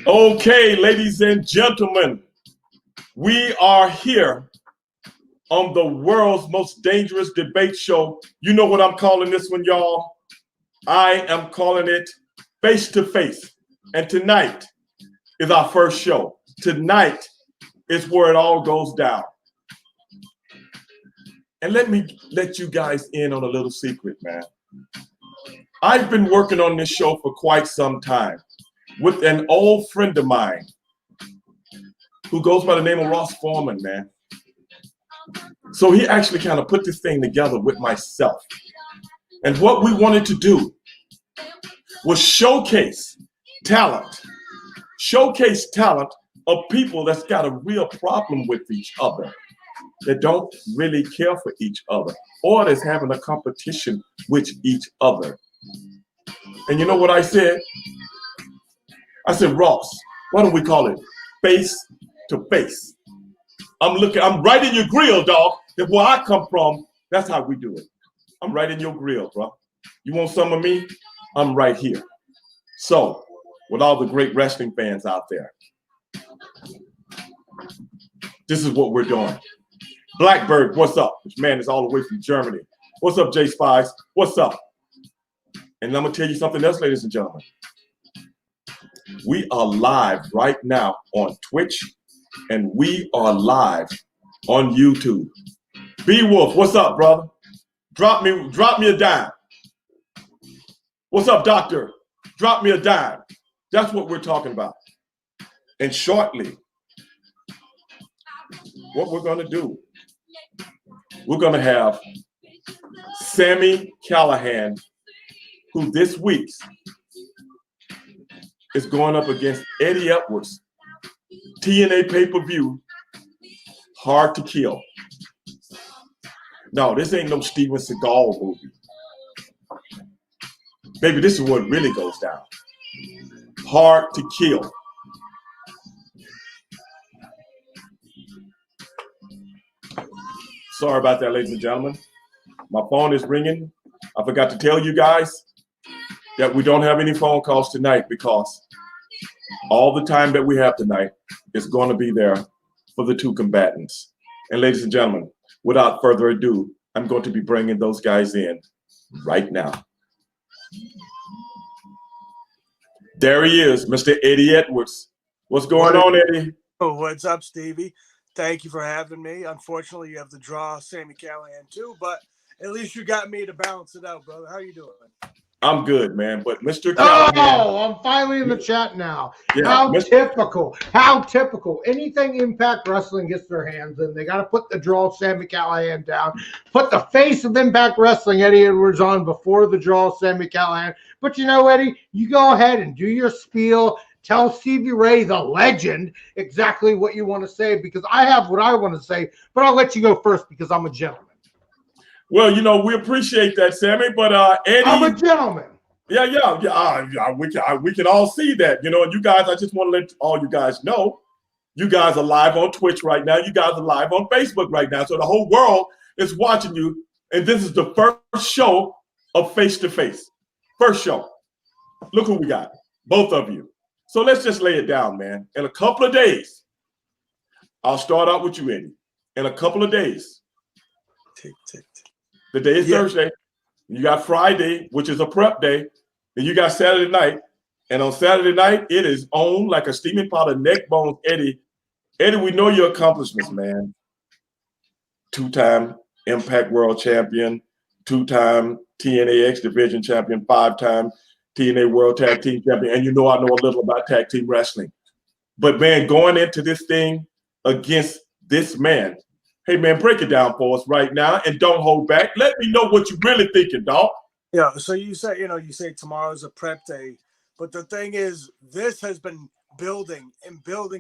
Okay, ladies and gentlemen, we are here on the world's most dangerous debate show. You know what I'm calling this one, y'all? I am calling it Face to Face. And tonight is our first show. Tonight is where it all goes down. And let me let you guys in on a little secret, man. I've been working on this show for quite some time with an old friend of mine who goes by the name of Ross Foreman, man. So he actually kind of put this thing together with myself. And what we wanted to do was showcase talent of people that's got a real problem with each other, that don't really care for each other, or that's having a competition with each other. And you know what I said? I said, Ross, why don't we call it Face to Face? I'm right in your grill, dog. That's where I come from. That's how we do it. I'm right in your grill, bro. You want some of me? I'm right here. So, with all the great wrestling fans out there, this is what we're doing. Blackbird, what's up? This man is all the way from Germany. What's up, J Spies? What's up? And I'm gonna tell you something else, ladies and gentlemen. We are live right now on Twitch, and we are live on YouTube. B Wolf, what's up, brother? Drop me a dime. What's up, doctor? Drop me a dime. That's what we're talking about. And shortly, what we're gonna do, we're gonna have Sami Callihan, who this week is going up against Eddie Edwards, TNA pay-per-view, Hard to Kill. No, this ain't no Steven Seagal movie. Baby, this is what really goes down. Hard to Kill. Sorry about that, ladies and gentlemen. My phone is ringing. I forgot to tell you guys that we don't have any phone calls tonight because all the time that we have tonight is going to be there for the two combatants. And ladies and gentlemen, without further ado, I'm going to be bringing those guys in right now. There he is, Mr. Eddie Edwards. What's going on, Eddie? Oh, what's up, Stevie? Thank you for having me. Unfortunately, you have to draw Sami Callihan too, but at least you got me to balance it out, brother. How you doing? I'm good, man. But Mr. Callihan, oh, I'm finally in the chat now. Yeah, how typical. How typical. Anything Impact Wrestling gets their hands in, they got to put the draw of Sami Callihan down, put the face of Impact Wrestling, Eddie Edwards, on before the draw of Sami Callihan. But you know, Eddie, you go ahead and do your spiel. Tell Stevie Ray, the legend, exactly what you want to say, because I have what I want to say, but I'll let you go first because I'm a gentleman. Well, you know, we appreciate that, Sami, but Eddie, I'm a gentleman. Yeah. We can all see that, you know. And you guys, I just want to let all you guys know, you guys are live on Twitch right now. You guys are live on Facebook right now, so the whole world is watching you. And this is the first show of Face to Face. First show. Look who we got, both of you. So let's just lay it down, man. In a couple of days, I'll start out with you, Eddie. In a couple of days. The day is Thursday. You got Friday, which is a prep day. Then you got Saturday night. And on Saturday night, it is on like a steaming pot of neck bones, Eddie. Eddie, we know your accomplishments, man. 2-time Impact World Champion, 2-time TNA X Division Champion, 5-time TNA World Tag Team Champion. And you know I know a little about tag team wrestling. But, man, going into this thing against this man, hey, man, break it down for us right now and don't hold back. Let me know what you're really thinking, dog. Yeah, so you say tomorrow's a prep day. But the thing is, this has been building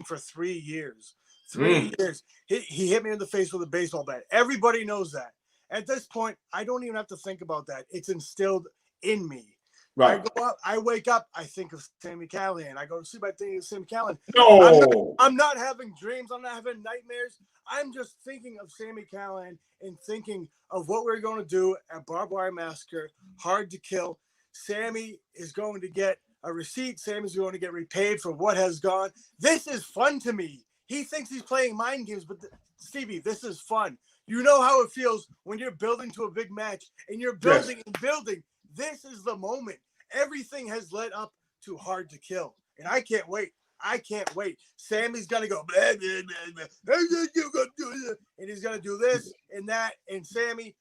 for 3 years. 3 years. He hit me in the face with a baseball bat. Everybody knows that. At this point, I don't even have to think about that. It's instilled in me. Right. I go up, I wake up, I think of Sami Callihan. I go to sleep, I think of Sami Callihan. No. I'm not having dreams. I'm not having nightmares. I'm just thinking of Sami Callihan and thinking of what we're going to do at Barbed Wire Massacre, Hard to Kill. Sami is going to get a receipt. Sammy's going to get repaid for what has gone. This is fun to me. He thinks he's playing mind games, but Stevie, this is fun. You know how it feels when you're building to a big match and you're building and building. This is the moment. Everything has led up to Hard to Kill, and I can't wait. I can't wait. Sammy's gonna go blah, blah, blah, blah, and he's gonna do this and that. And Sami,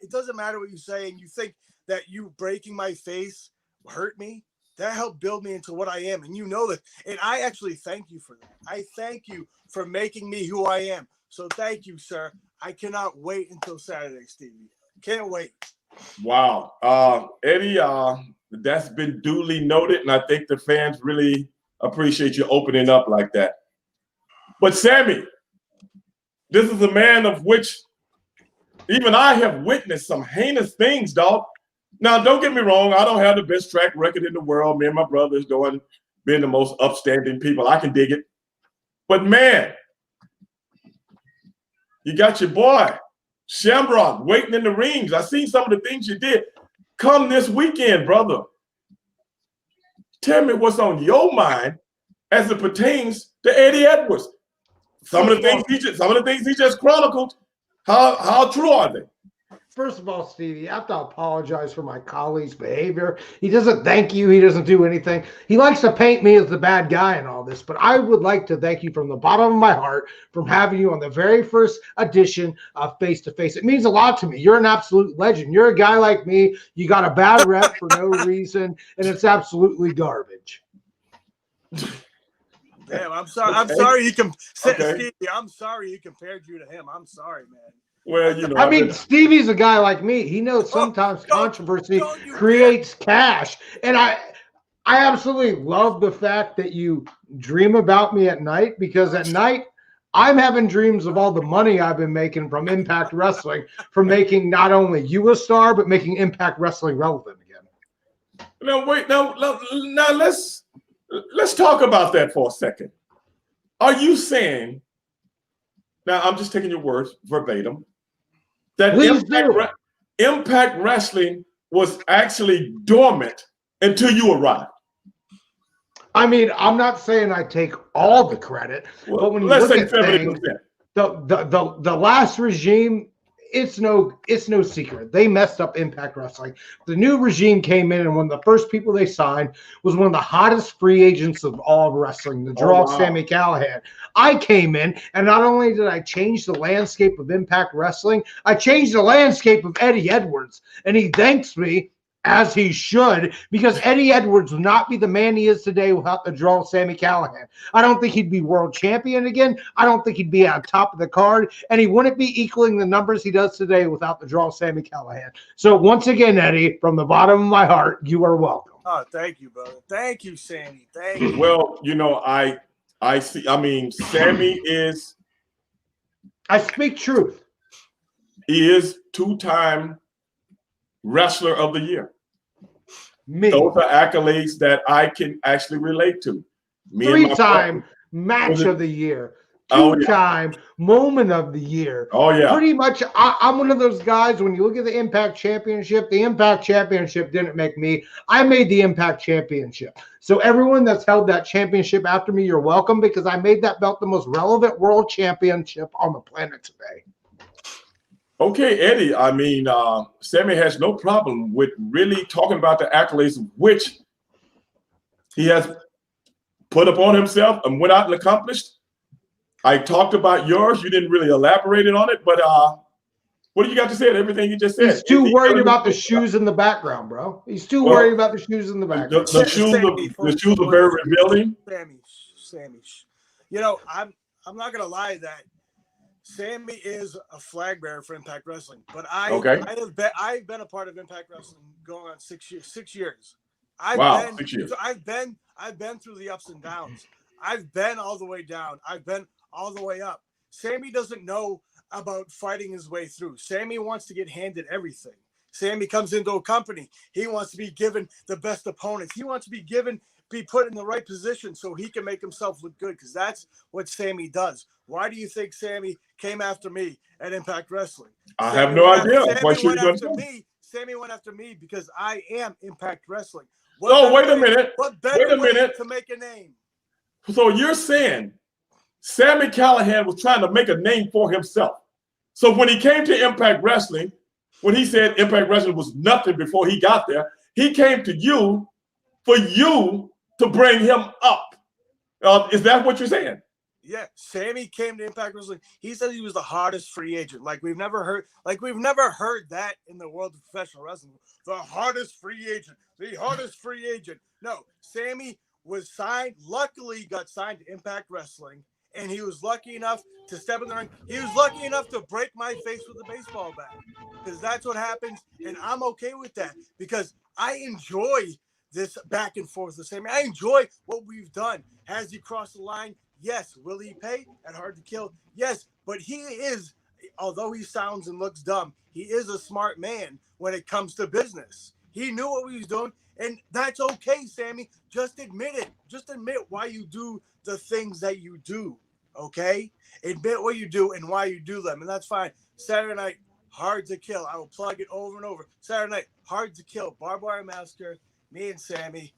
it doesn't matter what you say, and you think that you breaking my face hurt me. That helped build me into what I am, and you know that. And I actually thank you for that. I thank you for making me who I am. So thank you, sir. I cannot wait until Saturday, Stevie. Can't wait. Wow. Eddie, that's been duly noted, and I think the fans really appreciate you opening up like that. But Sami, this is a man of which even I have witnessed some heinous things, dog. Now, don't get me wrong. I don't have the best track record in the world. Me and my brothers being the most upstanding people. I can dig it. But man, you got your boy, Shamrock, waiting in the rings. I seen some of the things you did. Come this weekend, brother. Tell me what's on your mind as it pertains to Eddie Edwards. Some of the things he just chronicled. How true are they? First of all, Stevie, I have to apologize for my colleague's behavior. He doesn't thank you. He doesn't do anything. He likes to paint me as the bad guy in all this, but I would like to thank you from the bottom of my heart from having you on the very first edition of Face to Face. It means a lot to me. You're an absolute legend. You're a guy like me. You got a bad rep for no reason, and it's absolutely garbage. Damn, I'm sorry. I'm sorry Stevie, I'm sorry he compared you to him. I'm sorry, man. Well, you know, I mean, Stevie's a guy like me. He knows sometimes controversy creates cash. And I absolutely love the fact that you dream about me at night, because at night I'm having dreams of all the money I've been making from Impact Wrestling, from making not only you a star, but making Impact Wrestling relevant again. Now, wait, now let's talk about that for a second. Are you saying, now I'm just taking your words verbatim, that Impact Wrestling was actually dormant until you arrived? I mean, I'm not saying I take all the credit, but when you look at things, the last regime, it's no secret. They messed up Impact Wrestling. The new regime came in, and one of the first people they signed was one of the hottest free agents of all of wrestling, the draw, Sami Callihan. I came in, and not only did I change the landscape of Impact Wrestling, I changed the landscape of Eddie Edwards, and he thanks me, as he should, because Eddie Edwards would not be the man he is today without the draw of Sami Callihan. I don't think he'd be world champion again. I don't think he'd be on top of the card, and he wouldn't be equaling the numbers he does today without the draw of Sami Callihan. So once again, Eddie, from the bottom of my heart, you are welcome. Oh, thank you, brother. Thank you, Sami. Thank you. Well, you know, I see. I mean, Sami is. I speak truth. He is two-time Wrestler of the Year. Me. Those are accolades that I can actually relate to. Three-time Match of the Year. Two-time Moment of the Year. Oh, yeah. Pretty much, I'm one of those guys, when you look at the Impact Championship didn't make me. I made the Impact Championship. So everyone that's held that championship after me, you're welcome, because I made that belt the most relevant world championship on the planet today. Okay, Eddie, I mean, Sami has no problem with really talking about the accolades which he has put upon himself and went out and accomplished. I talked about yours. You didn't really elaborate on it, but what do you got to say to everything you just said? He's too worried about the shoes in the background, bro. He's too worried about the shoes in the background. The shoes are very revealing. Sami. You know, I'm not going to lie that Sami is a flag bearer for Impact Wrestling, but I've been a part of Impact Wrestling going on 6 years. 6 years. 6 years. I've been through the ups and downs. I've been all the way down. I've been all the way up. Sami doesn't know about fighting his way through. Sami wants to get handed everything. Sami comes into a company. He wants to be given the best opponents. He wants to be put in the right position so he can make himself look good, because that's what Sami does. Why do you think Sami came after me at Impact Wrestling? I have no idea. Sami Sammy went after me because I am Impact Wrestling. Oh, wait a minute. What better Wait a way minute. to make a name? So you're saying Sami Callihan was trying to make a name for himself. So when he came to Impact Wrestling, when he said Impact Wrestling was nothing before he got there, he came to you for you to bring him up. Is that what you're saying? Yeah, Sammy came to Impact Wrestling. He said he was the hardest free agent. Like we've never heard that in the world of professional wrestling. The hardest free agent. The hardest free agent. No, Sammy was signed. Luckily, got signed to Impact Wrestling, and he was lucky enough to step in the ring. He was lucky enough to break my face with a baseball bat, because that's what happens, and I'm okay with that because I enjoy this back and forth with Sammy. I enjoy what we've done. Has he crossed the line? Yes. Will he pay at Hard to Kill? Yes. But he is, although he sounds and looks dumb, he is a smart man when it comes to business. He knew what he was doing, and that's okay, Sammy. Just admit it. Just admit why you do the things that you do, okay? Admit what you do and why you do them, and that's fine. Saturday night, Hard to Kill. I will plug it over and over. Saturday night, Hard to Kill. Barbed Wire Massacre. Me and Sammy.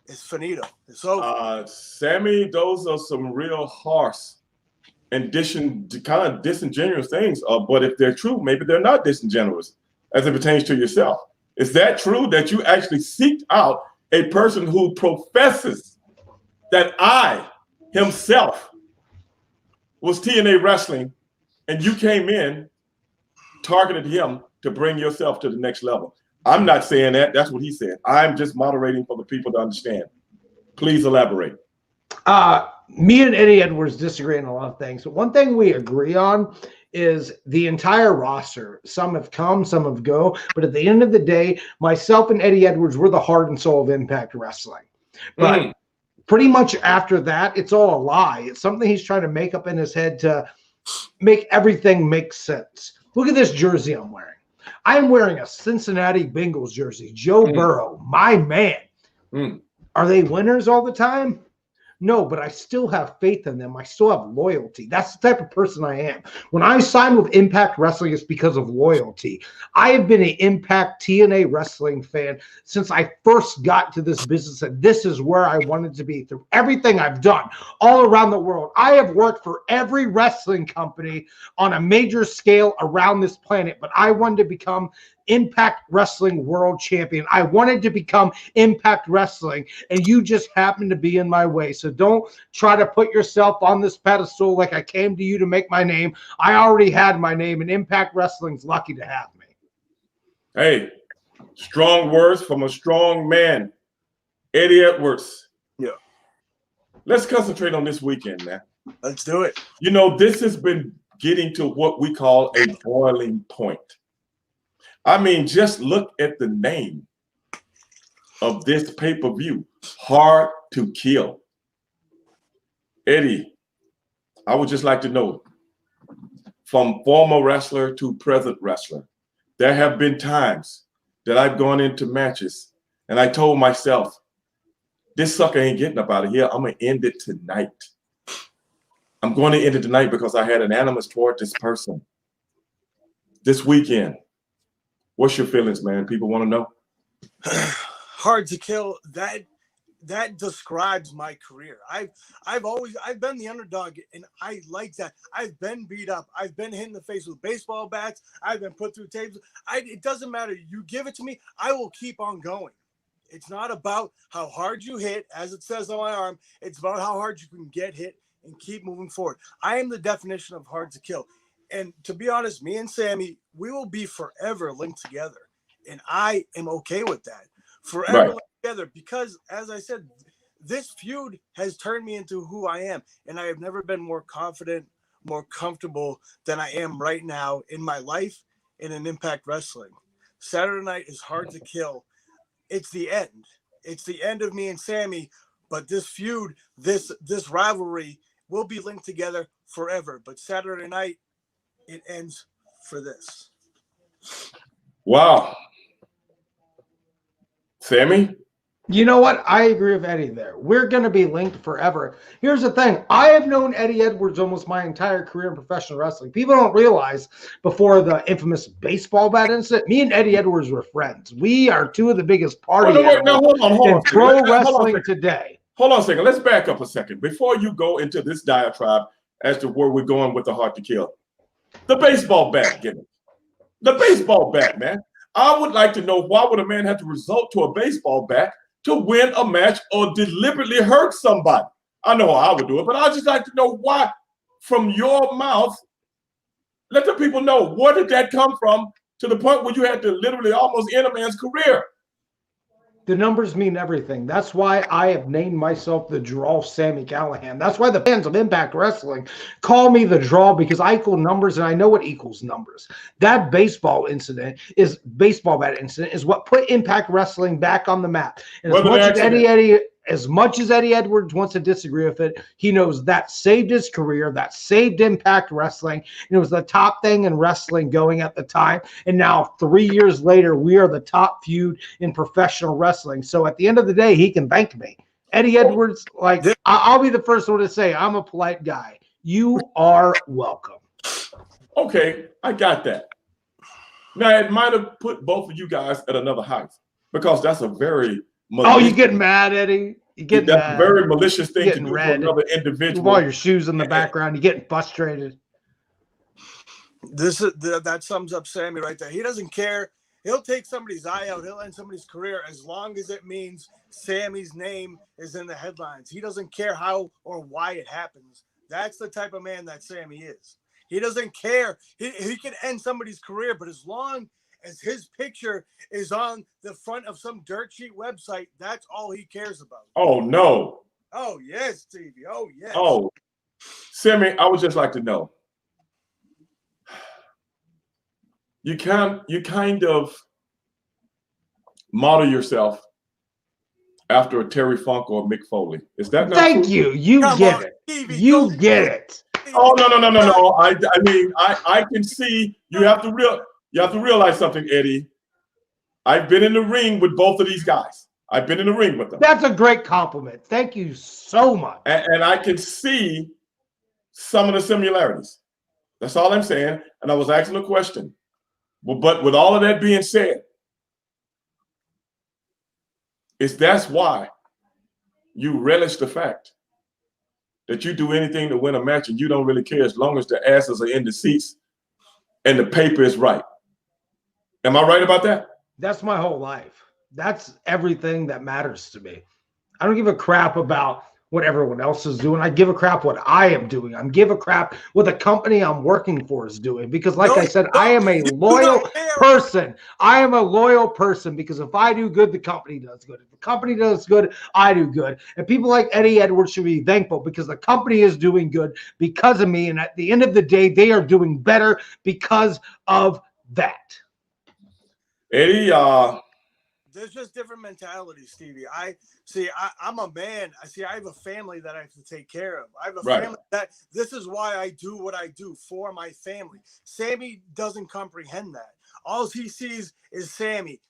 It's finito. It's over. Sammy, those are some real harsh and kind of disingenuous things. But if they're true, maybe they're not disingenuous as it pertains to yourself. Is that true that you actually seeked out a person who professes that I himself was TNA Wrestling and you came in, targeted him to bring yourself to the next level? I'm not saying that. That's what he said. I'm just moderating for the people to understand. Please elaborate. Me and Eddie Edwards disagree on a lot of things. But one thing we agree on is the entire roster. Some have come, some have go. But at the end of the day, myself and Eddie Edwards, we're the heart and soul of Impact Wrestling. But pretty much after that, it's all a lie. It's something he's trying to make up in his head to make everything make sense. Look at this jersey I'm wearing. I'm wearing a Cincinnati Bengals jersey. Joe Burrow, my man. Are they winners all the time? No, but I still have faith in them. I still have loyalty. That's the type of person I am. When I signed with Impact Wrestling, it's because of loyalty. I have been an Impact TNA Wrestling fan since I first got to this business, and this is where I wanted to be through everything I've done all around the world. I have worked for every wrestling company on a major scale around this planet, but I wanted to become Impact Wrestling World Champion. I wanted to become Impact Wrestling, and you just happened to be in my way. So don't try to put yourself on this pedestal like I came to you to make my name. I already had my name, and Impact Wrestling's lucky to have me. Hey, strong words from a strong man, Eddie Edwards. Yeah. Let's concentrate on this weekend, man. Let's do it. You know, this has been getting to what we call a boiling point. I mean, just look at the name of this pay-per-view, Hard to Kill. Eddie, I would just like to know, from former wrestler to present wrestler, there have been times that I've gone into matches and I told myself, this sucker ain't getting up out of here. I'm going to end it tonight. I'm going to end it tonight because I had an animus toward this person. This weekend, what's your feelings, man? People want to know. Hard to Kill. That describes my career. I've been the underdog, and I like that. I've been beat up. I've been hit in the face with baseball bats. I've been put through tapes. It doesn't matter. You give it to me, I will keep on going. It's not about how hard you hit, as it says on my arm. It's about how hard you can get hit and keep moving forward. I am the definition of Hard to Kill. And to be honest, me and Sammy, we will be forever linked together. And I am okay with that. Forever linked together. Because, as I said, this feud has turned me into who I am. And I have never been more confident, more comfortable than I am right now in my life and in Impact Wrestling. Saturday night is Hard to Kill. It's the end. It's the end of me and Sammy. But this feud, this rivalry will be linked together forever. But Saturday night, it ends for this. Wow. Sammy, You know what? I agree with Eddie there. We're going to be linked forever. Here's the thing. I have known Eddie Edwards almost my entire career in professional wrestling. People don't realize before the infamous baseball bat incident, me and Eddie Edwards were friends. We are two of the biggest party no, wait, now, animals hold in on. pro wrestling today. Hold on a second. Let's back up a second. Before you go into this diatribe as to where we're going with the Hard to Kill, the baseball bat gimmick. The baseball bat, man. I would like to know, why would a man have to resort to a baseball bat to win a match or deliberately hurt somebody? I know how I would do it, but I'd just like to know why, from your mouth, let the people know, where did that come from to the point where you had to literally almost end a man's career? The numbers mean everything. That's why I have named myself the Draw Sami Callihan. That's why the fans of Impact Wrestling call me the Draw, because I equal numbers and I know what equals numbers. That baseball bat incident is what put Impact Wrestling back on the map. And as much as Eddie Edwards wants to disagree with it, he knows that saved his career, that saved Impact Wrestling. And it was the top thing in wrestling going at the time. And now 3 years later, we are the top feud in professional wrestling. So at the end of the day, he can thank me. Eddie Edwards, I'll be the first one to say, I'm a polite guy. You are welcome. Okay, I got that. Now, it might have put both of you guys at another height, because that's a very you getting mad, Eddie? You getting that's mad? A very malicious thing to do red. to another individual. With all your shoes in the background, you're getting frustrated. That sums up Sami right there. He doesn't care. He'll take somebody's eye out. He'll end somebody's career as long as it means Sami's name is in the headlines. He doesn't care how or why it happens. That's the type of man that Sami is. He doesn't care. He can end somebody's career, but as long as his picture is on the front of some dirt sheet website, that's all he cares about. Oh, no. Oh, yes, Stevie. Oh, yes. Oh, Sami, I would just like to know, you kind of model yourself after a Terry Funk or a Mick Foley. Is that not Thank true? you. You get it. Stevie, you get it. Oh, no. I mean, I can see you have to realize something, Eddie. I've been in the ring with both of these guys. I've been in the ring with them. That's a great compliment. Thank you so much. And I can see some of the similarities. That's all I'm saying. And I was asking a question. But with all of that being said, that's why you relish the fact that you do anything to win a match and you don't really care as long as the asses are in the seats and the paper is right. Am I right about that? That's my whole life. That's everything that matters to me. I don't give a crap about what everyone else is doing. I give a crap what I am doing. I give a crap what the company I'm working for is doing. Because like I said, I am a loyal person. I am a loyal person because if I do good, the company does good. If the company does good, I do good. And people like Eddie Edwards should be thankful because the company is doing good because of me. And at the end of the day, they are doing better because of that. Eddie, there's just different mentalities, Stevie. I'm a man. I have a family that I have to take care of. I have a family that this is why I do what I do for my family. Sami doesn't comprehend that. All he sees is Sami.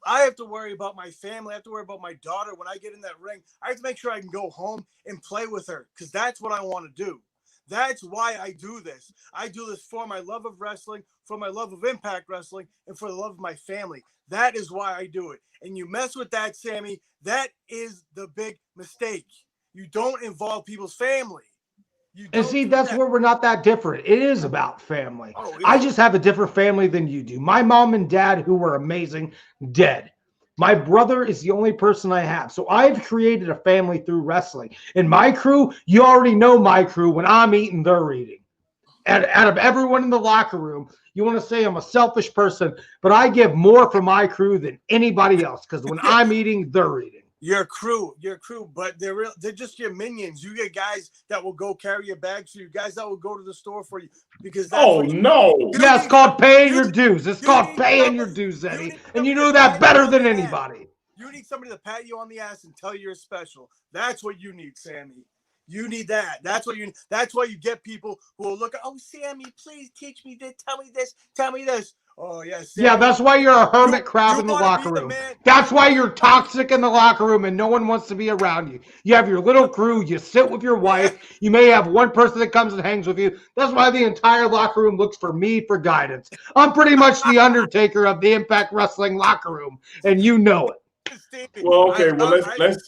I have to worry about my family. I have to worry about my daughter. When I get in that ring, I have to make sure I can go home and play with her because that's what I want to do. That's why I do this. I do this for my love of wrestling, for my love of Impact Wrestling, and for the love of my family. That is why I do it. And you mess with that, Sami, that is the big mistake. You don't involve people's family. And see, that's where we're not that different. It is about family. I just have a different family than you do. My mom and dad, who were amazing, dead. My brother is the only person I have. So I've created a family through wrestling. And my crew, you already know my crew. When I'm eating, they're eating. And out of everyone in the locker room, you want to say I'm a selfish person, but I give more for my crew than anybody else because when I'm eating, they're eating. Your crew, but they're just your minions. You get guys that will go carry your bags for you, guys that will go to the store for you because that's yeah, it's called paying your dues. It's called paying your dues, Eddie. And you know that better than anybody. You need somebody to pat you on the ass and tell you you're special. That's what you need, Sami. You need that. That's what you. That's why you get people who will look at, oh, Sami, please teach me this. Tell me this. Tell me this. Oh yes. Yeah, that's why you're a hermit crab you in the wanna locker be the room. man- That's why you're toxic in the locker room and no one wants to be around you. You have your little crew. You sit with your wife. You may have one person that comes and hangs with you. That's why the entire locker room looks for me for guidance. I'm pretty much the Undertaker of the Impact Wrestling locker room, and you know it. Stevie, Well, okay. Well, Stevie,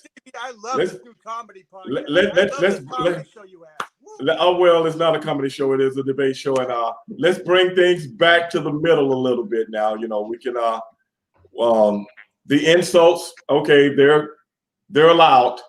I love let's this new comedy podcast. let's I love this comedy show you have. Woo. Oh, well, it's not a comedy show. It is a debate show. And let's bring things back to the middle a little bit now. You know, we can the insults, okay, they're allowed.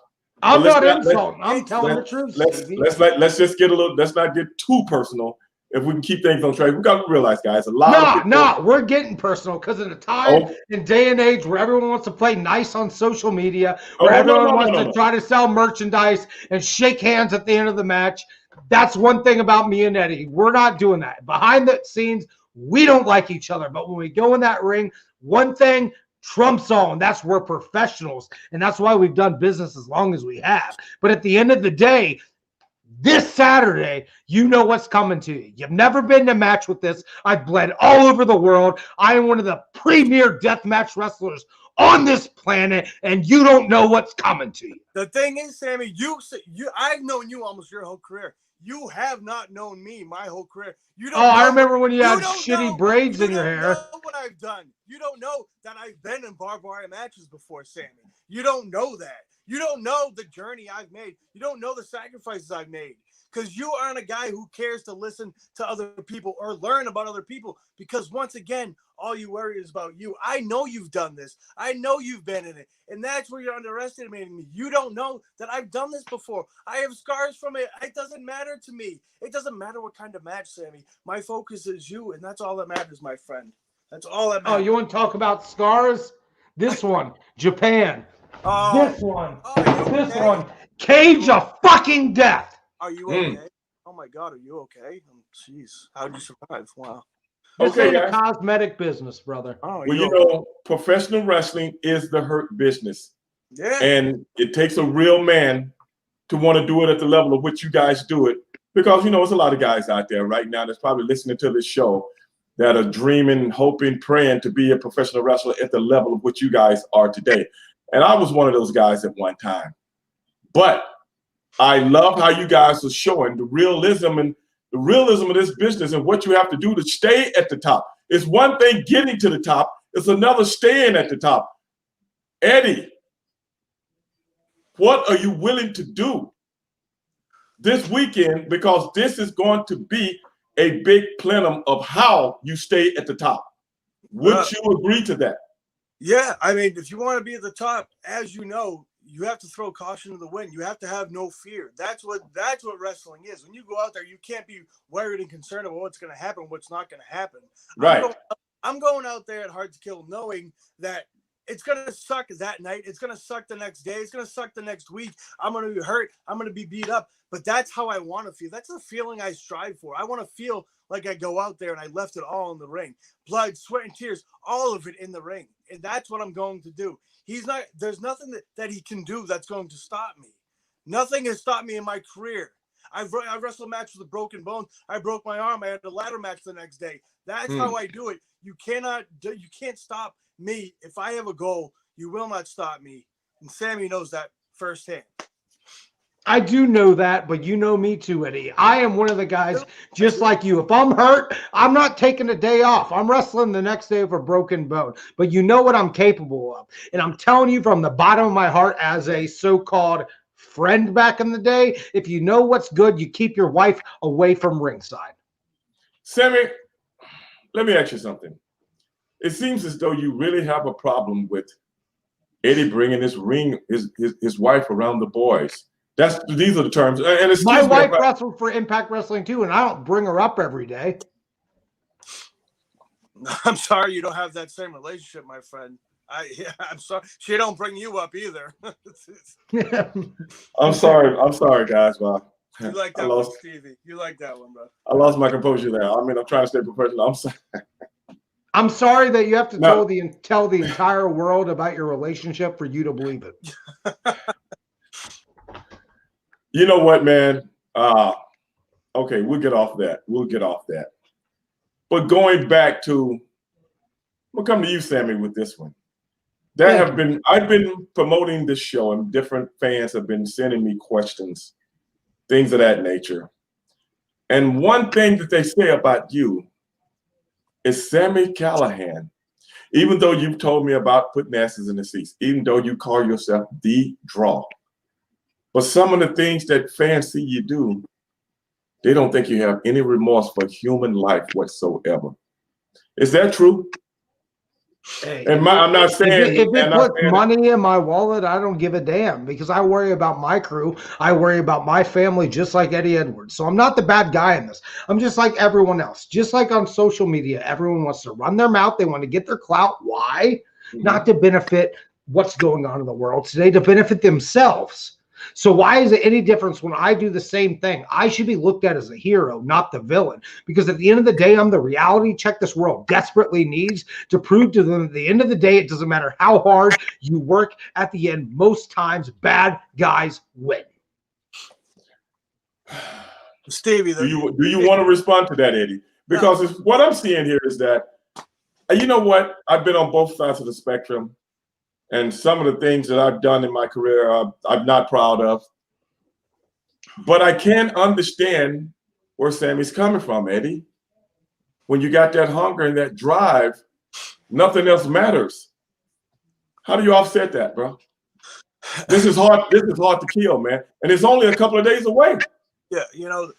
I'm not insulting. I'm telling the truth. Let's just get let's not get too personal. If we can keep things on track, we got to realize, guys, a lot of people. No, we're getting personal because in a time and day and age where everyone wants to play nice on social media, where everyone wants to try to sell merchandise and shake hands at the end of the match, that's one thing about me and Eddie. We're not doing that. Behind the scenes, we don't like each other. But when we go in that ring, one thing trumps all, and that's we're professionals. And that's why we've done business as long as we have. But at the end of the day, this Saturday, you know what's coming to you. You've never been in a match with this. I've bled all over the world. I am one of the premier deathmatch wrestlers on this planet, and you don't know what's coming to you. The thing is, Sammy, I've known you almost your whole career. You have not known me my whole career. You don't. I remember when you had shitty braids in your hair. You don't know what I've done. You don't know that I've been in barbed wire matches before, Sammy. You don't know that. You don't know the journey I've made. You don't know the sacrifices I've made. Because you aren't a guy who cares to listen to other people or learn about other people. Because once again, all you worry is about you. I know you've done this. I know you've been in it. And that's where you're underestimating me. You don't know that I've done this before. I have scars from it. It doesn't matter to me. It doesn't matter what kind of match, Sammy. My focus is you, and that's all that matters, my friend. That's all that matters. Oh, you want to talk about scars? This one, Japan. This one. This one. Cage of fucking death. Are you okay? Oh my God, are you okay? Jeez, how'd you survive? Wow. This ain't a cosmetic business, brother. Well, you know, professional wrestling is the hurt business. Yeah. And it takes a real man to want to do it at the level of which you guys do it. Because, you know, there's a lot of guys out there right now that's probably listening to this show that are dreaming, hoping, praying to be a professional wrestler at the level of which you guys are today. And I was one of those guys at one time. But I love how you guys are showing the realism of this business and what you have to do to stay at the top. It's one thing getting to the top. It's another staying at the top. Eddie, what are you willing to do this weekend? Because this is going to be a big plenum of how you stay at the top. Would you agree to that? Yeah, I mean, if you want to be at the top, as you know, you have to throw caution to the wind. You have to have no fear. That's what wrestling is. When you go out there, you can't be worried and concerned about what's going to happen, what's not going to happen. Right. I'm going out there at Hard to Kill knowing that it's going to suck that night. It's going to suck the next day. It's going to suck the next week. I'm going to be hurt. I'm going to be beat up. But that's how I want to feel. That's the feeling I strive for. I want to feel like I go out there and I left it all in the ring. Blood, sweat, and tears, all of it in the ring. And that's what I'm going to do. There's nothing that he can do that's going to stop me. Nothing has stopped me in my career. I wrestled matches with broken bones. I broke my arm. I had a ladder match the next day. That's how I do it. You can't stop me. If I have a goal, you will not stop me. And Sammy knows that firsthand. I do know that, but you know me too, Eddie. I am one of the guys just like you. If I'm hurt, I'm not taking a day off. I'm wrestling the next day with a broken bone. But you know what I'm capable of. And I'm telling you from the bottom of my heart as a so-called friend back in the day, if you know what's good, you keep your wife away from ringside. Sammy, let me ask you something. It seems as though you really have a problem with Eddie bringing his wife around the boys. These are the terms. And my wife wrestled for Impact Wrestling too, and I don't bring her up every day. I'm sorry you don't have that same relationship, my friend. I'm sorry. She don't bring you up either. I'm sorry, guys. Well, you like that one, Stevie. You like that one, bro. I lost my composure there. I mean, I'm trying to stay professional. I'm sorry. I'm sorry that you have to tell the entire world about your relationship for you to believe it. You know what, man? Okay, we'll get off that. But going back to I'm gonna come to you, Sami, with this one. I've been promoting this show, and different fans have been sending me questions, things of that nature. And one thing that they say about you is Sami Callihan. Even though you've told me about putting asses in the seats, even though you call yourself the draw, but some of the things that fans see you do, they don't think you have any remorse for human life whatsoever. Is that true? Hey, And I'm not saying if it puts money in my wallet, I don't give a damn because I worry about my crew. I worry about my family, just like Eddie Edwards. So I'm not the bad guy in this. I'm just like everyone else. Just like on social media, everyone wants to run their mouth. They want to get their clout. Why? Not to benefit what's going on in the world today, to benefit themselves. So why is it any difference when I do the same thing? I should be looked at as a hero, not the villain. Because at the end of the day, I'm the reality check this world desperately needs to prove to them at the end of the day, it doesn't matter how hard you work at the end. Most times, bad guys win. Stevie, do you want to respond to that, Eddie? Because what I'm seeing here is that, you know what? I've been on both sides of the spectrum. And some of the things that I've done in my career, I'm not proud of. But I can understand where Sami's coming from, Eddie. When you got that hunger and that drive, nothing else matters. How do you offset that, bro? This is hard. This is hard to kill, man. And it's only a couple of days away. Yeah, you know,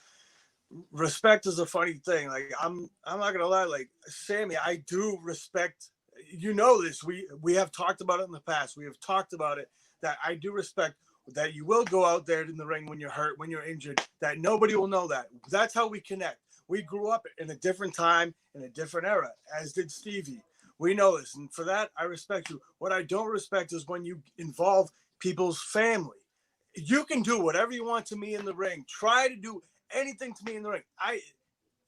respect is a funny thing. Like I'm not gonna lie. Like Sami, I do respect. You know this. We have talked about it in the past. We have talked about it that I do respect that you will go out there in the ring when you're hurt, when you're injured, that nobody will know that. That's how we connect. We grew up in a different time, in a different era, as did Stevie. We know this. And for that, I respect you. What I don't respect is when you involve people's family. You can do whatever you want to me in the ring. Try to do anything to me in the ring.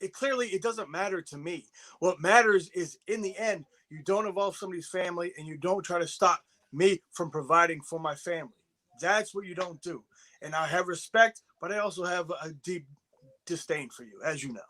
It doesn't matter to me. What matters is in the end, you don't involve somebody's family and you don't try to stop me from providing for my family. That's what you don't do. And I have respect, but I also have a deep disdain for you, as you know.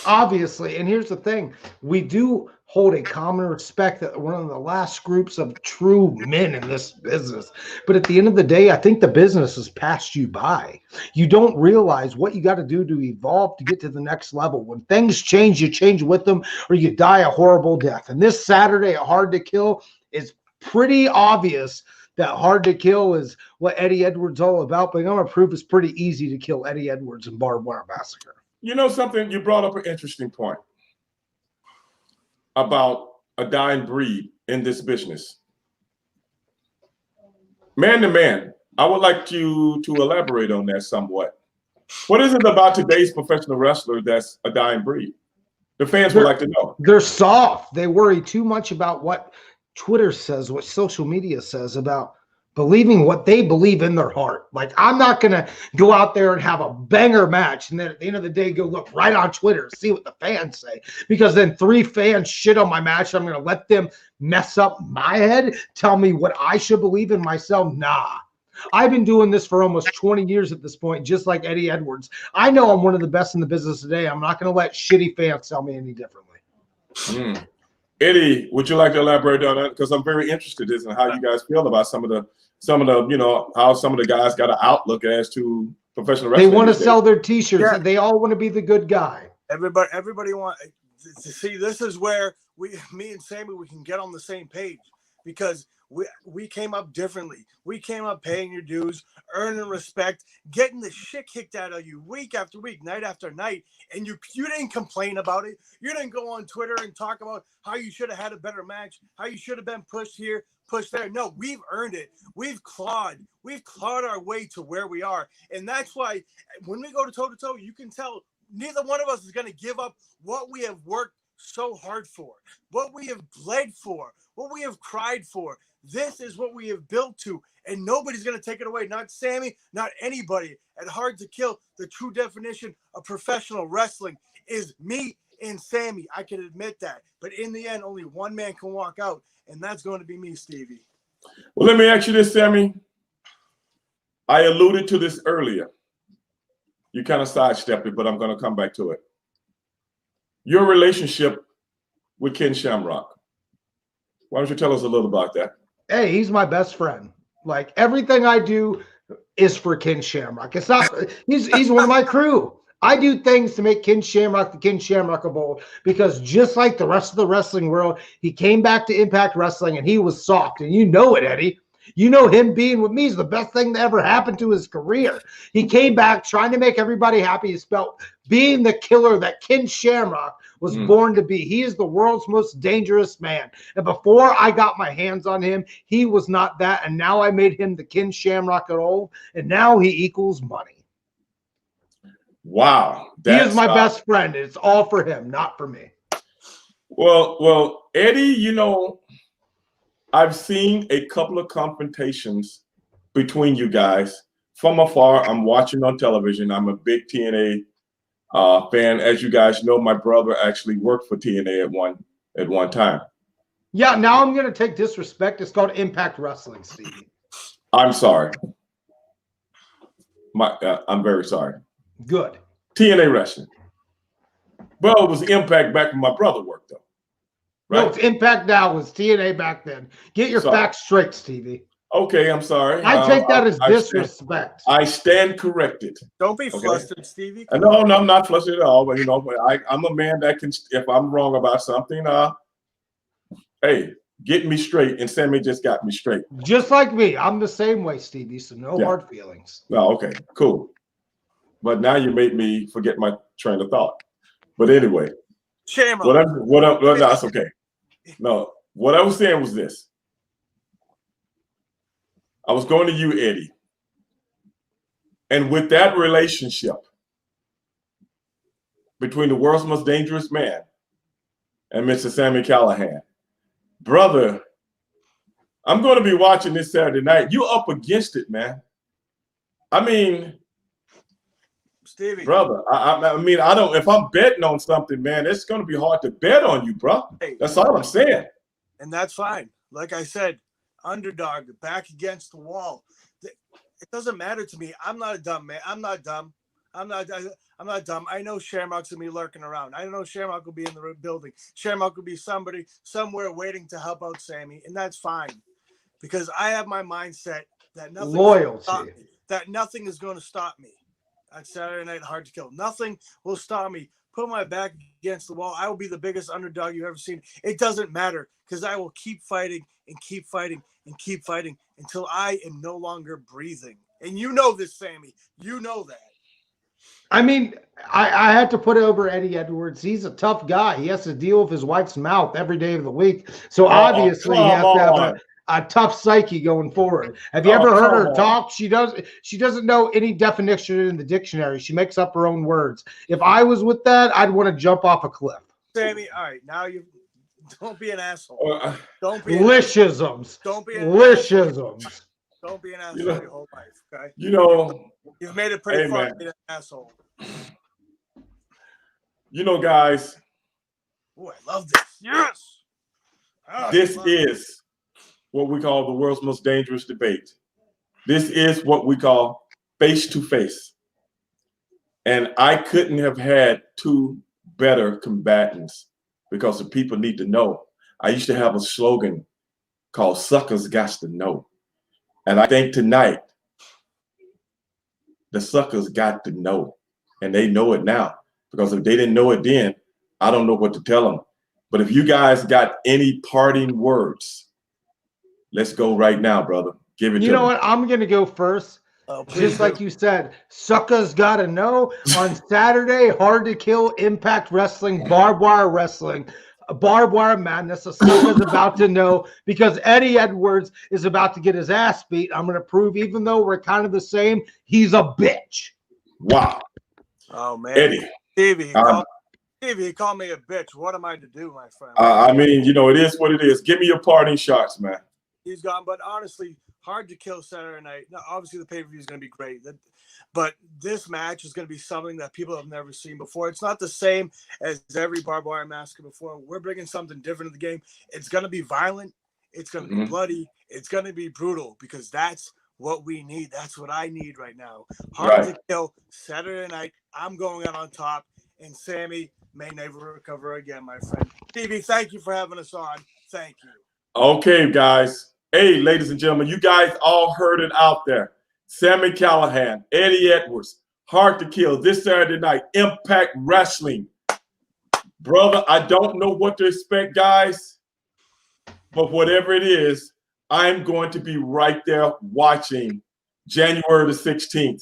Obviously, and here's the thing. We do hold a common respect that we're one of the last groups of true men in this business. But at the end of the day, I think the business has passed you by. You don't realize what you got to do to evolve to get to the next level. When things change, you change with them or you die a horrible death. And this Saturday at Hard to Kill is pretty obvious that Hard to Kill is what Eddie Edwards is all about. But I'm going to prove it's pretty easy to kill Eddie Edwards in Barbed Wire Massacre. You know something? You brought up an interesting point about a dying breed in this business. Man to man, I would like you to elaborate on that somewhat. What is it about today's professional wrestler that's a dying breed? The fans would like to know. They're soft. They worry too much about what Twitter says, what social media says about believing what they believe in their heart. Like, I'm not going to go out there and have a banger match and then at the end of the day go look right on Twitter and see what the fans say. Because then 3 fans shit on my match. I'm going to let them mess up my head, tell me what I should believe in myself. Nah. I've been doing this for almost 20 years at this point, just like Eddie Edwards. I know I'm one of the best in the business today. I'm not going to let shitty fans tell me any differently. Eddie, would you like to elaborate on that? Because I'm very interested in how you guys feel about some of the, you know, how some of the guys got an outlook as to professional wrestling. They want to sell their T-shirts. Yeah. They all want to be the good guy. Everybody want to see. This is where me and Sami, we can get on the same page because we came up differently. We came up paying your dues, earning respect, getting the shit kicked out of you week after week, night after night, and you didn't complain about it. You didn't go on Twitter and talk about how you should have had a better match, how you should have been pushed here, pushed there. No, we've earned it. We've clawed our way to where we are, and that's why when we go to toe to toe, you can tell neither one of us is going to give up what we have worked so hard for, what we have bled for, what we have cried for. This is what we have built to, and nobody's going to take it away. Not Sami, not anybody. At Hard to Kill, the true definition of professional wrestling is me and Sami. I can admit that. But in the end, only one man can walk out, and that's going to be me, Stevie. Well, let me ask you this, Sami. I alluded to this earlier. You kind of sidestepped it, but I'm going to come back to it. Your relationship with Ken Shamrock. Why don't you tell us a little about that? Hey, he's my best friend. Like everything I do is for Ken Shamrock. It's not. He's one of my crew. I do things to make Ken Shamrock the Ken Shamrock of old because just like the rest of the wrestling world, he came back to Impact Wrestling and he was soft. And you know it, Eddie. You know him being with me is the best thing that ever happened to his career. He came back trying to make everybody happy. He felt being the killer that Ken Shamrock was born to be. He is the world's most dangerous man. And before I got my hands on him, he was not that. And now I made him the Ken Shamrock at old. And now he equals money. Wow. He is my best friend. It's all for him, not for me. Well, Eddie, you know, I've seen a couple of confrontations between you guys from afar. I'm watching on television. I'm a big TNA fan. As you guys know, my brother actually worked for TNA at one time. Yeah, now I'm going to take disrespect. It's called Impact Wrestling, Stevie. I'm sorry. I'm very sorry. Good. TNA Wrestling. Well, it was Impact back when my brother worked, though. Right? No, it's Impact now. It was TNA back then. Get your facts straight, Stevie. Okay, I'm sorry. I take that as disrespect. I stand corrected. Don't be flustered, Stevie. No, I'm not flustered at all. But you know, I'm a man that can. If I'm wrong about something, hey, get me straight. And Sami just got me straight. Just like me, I'm the same way, Stevie. So no hard feelings. No, okay, cool. But now you made me forget my train of thought. But anyway, that's okay. No, what I was saying was this. I was going to you, Eddie. And with that relationship between the world's most dangerous man and Mr. Sami Callihan, brother, I'm going to be watching this Saturday night. You up against it, man. I mean, Stevie, brother, I mean, I don't. If I'm betting on something, man, it's going to be hard to bet on you, bro. That's all I'm saying. And that's fine. Like I said, underdog, back against the wall. It doesn't matter to me. I'm not a dumb man. I'm not dumb. I'm not dumb. I know Shamrock's gonna be lurking around. I know Shamrock will be in the building. Shamrock will be somebody somewhere waiting to help out Sami, and that's fine because I have my mindset that nothing is going to stop me. On Saturday Night Hard to Kill, nothing will stop me. Put my back against the wall. I will be the biggest underdog you've ever seen. It doesn't matter because I will keep fighting and keep fighting and keep fighting until I am no longer breathing. And you know this, Sami. You know that. I mean, I had to put over Eddie Edwards. He's a tough guy. He has to deal with his wife's mouth every day of the week. So obviously he has to have a tough psyche going forward. Have you ever heard her talk? She doesn't know any definition in the dictionary. She makes up her own words. If I was with that, I'd want to jump off a cliff. Sami, all right, now you don't be an asshole. Don't be Lishisms. Don't be an Lishisms. Don't be an asshole your whole life, okay? You know, you've made it pretty far to be an asshole. You know, guys. Oh, I love this. Yes. This is what we call the world's most dangerous debate. This is what we call face to face. And I couldn't have had two better combatants because the people need to know. I used to have a slogan called "Suckers Gots to Know." And I think tonight, the suckers got to know. And they know it now. Because if they didn't know it then, I don't know what to tell them. But if you guys got any parting words, let's go right now, brother. Give it to me. You know what? I'm going to go first. Just like you said, suckers got to know. On Saturday, Hard to Kill, Impact Wrestling, Barbed Wire Wrestling, Barbed Wire Madness, a sucker's about to know because Eddie Edwards is about to get his ass beat. I'm going to prove, even though we're kind of the same, he's a bitch. Wow. Oh, man. Eddie. Stevie, he called me a bitch. What am I to do, my friend? I mean, you know, it is what it is. Give me your parting shots, man. He's gone, but honestly, Hard to Kill Saturday night. Now, obviously, the pay-per-view is going to be great. But this match is going to be something that people have never seen before. It's not the same as every Barbed Wire Massacre before. We're bringing something different to the game. It's going to be violent. It's going to be bloody. It's going to be brutal because that's what we need. That's what I need right now. Hard to Kill Saturday night. I'm going out on top. And Sami may never recover again, my friend. Stevie, thank you for having us on. Thank you. Okay, guys. Hey, ladies and gentlemen, you guys all heard it out there. Sami Callihan, Eddie Edwards, Hard to Kill this Saturday night, Impact Wrestling. Brother, I don't know what to expect, guys, but whatever it is, I'm going to be right there watching January the 16th.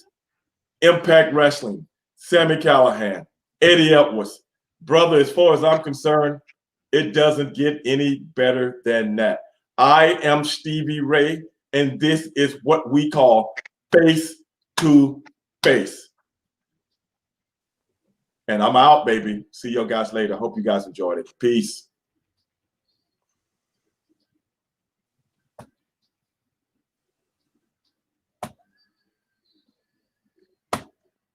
Impact Wrestling, Sami Callihan, Eddie Edwards. Brother, as far as I'm concerned, it doesn't get any better than that. I am Stevie Ray, and this is what we call face to face. And I'm out, baby. See you guys later. Hope you guys enjoyed it. Peace.